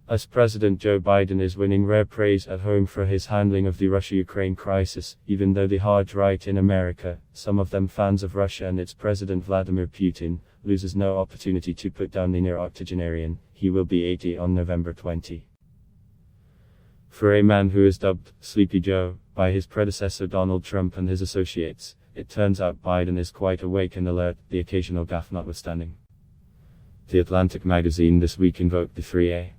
As President Joe Biden is winning rare praise at home for his handling of the Russia-Ukraine crisis, even though the hard right in America, some of them fans of Russia and its President Vladimir Putin, loses no opportunity to put down the near octogenarian. He will be 80 on November 20. For a man who is dubbed Sleepy Joe by his predecessor Donald Trump and his associates, it turns out Biden is quite awake and alert, the occasional gaffe notwithstanding. The Atlantic magazine this week invoked the 3A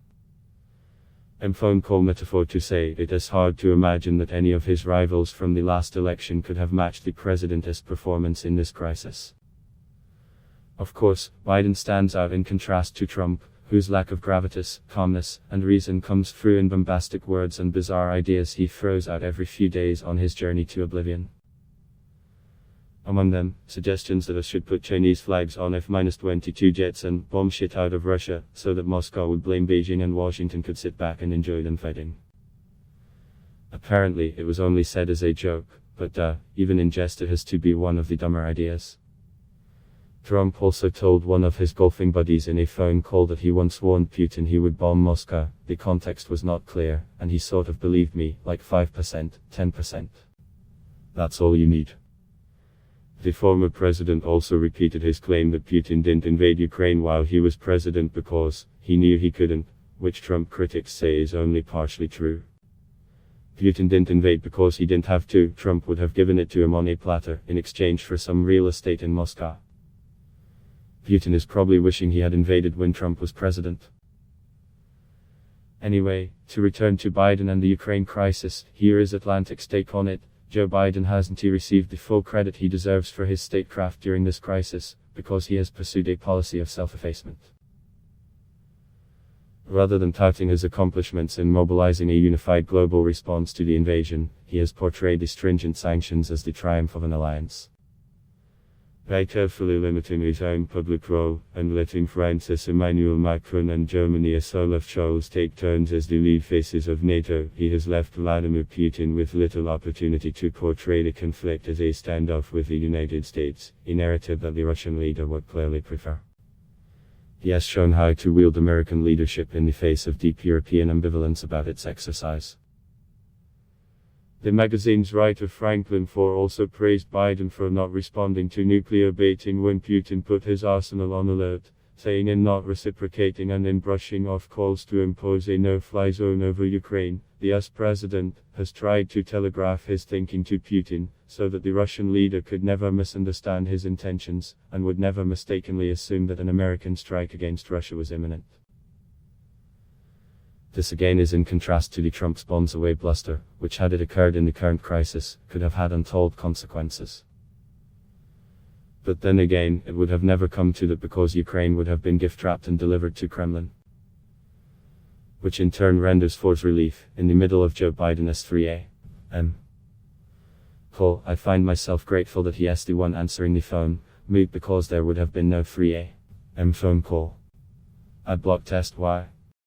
phone call metaphor to say it is hard to imagine that any of his rivals from the last election could have matched the president's performance in this crisis. Of course, Biden stands out in contrast to Trump, whose lack of gravitas, calmness, and reason comes through in bombastic words and bizarre ideas he throws out every few days on his journey to oblivion. Among them, suggestions that us should put Chinese flags on F-22 jets and bomb shit out of Russia, so that Moscow would blame Beijing and Washington could sit back and enjoy them fighting. Apparently, it was only said as a joke, but even in jest it has to be one of the dumber ideas. Trump also told one of his golfing buddies in a phone call that he once warned Putin he would bomb Moscow. The context was not clear, and he sort of believed me, like 5%, 10%. That's all you need. The former president also repeated his claim that Putin didn't invade Ukraine while he was president because he knew he couldn't, which Trump critics say is only partially true. Putin didn't invade because he didn't have to. Trump would have given it to him on a platter in exchange for some real estate in Moscow. Putin is probably wishing he had invaded when Trump was president. Anyway, to return to Biden and the Ukraine crisis, here is Atlantic's take on it. Joe Biden hasn't received the full credit he deserves for his statecraft during this crisis, because he has pursued a policy of self-effacement. Rather than touting his accomplishments in mobilizing a unified global response to the invasion, he has portrayed the stringent sanctions as the triumph of an alliance. By carefully limiting his own public role, and letting Francis Emmanuel Macron and Germany as Olaf Scholz take turns as the lead faces of NATO, he has left Vladimir Putin with little opportunity to portray the conflict as a standoff with the United States, a narrative that the Russian leader would clearly prefer. He has shown how to wield American leadership in the face of deep European ambivalence about its exercise. The magazine's writer Franklin Foer also praised Biden for not responding to nuclear baiting when Putin put his arsenal on alert, saying in not reciprocating and in brushing off calls to impose a no-fly zone over Ukraine, the US president has tried to telegraph his thinking to Putin, so that the Russian leader could never misunderstand his intentions, and would never mistakenly assume that an American strike against Russia was imminent. This again is in contrast to the Trump's bombs away bluster, which had it occurred in the current crisis, could have had untold consequences. But then again, it would have never come to that because Ukraine would have been gift-wrapped and delivered to Kremlin. Which in turn renders Foer's relief, in the middle of Joe Biden's 3A call. I find myself grateful that he is the one answering the phone, moot because there would have been no 3A phone call. Adblock test why.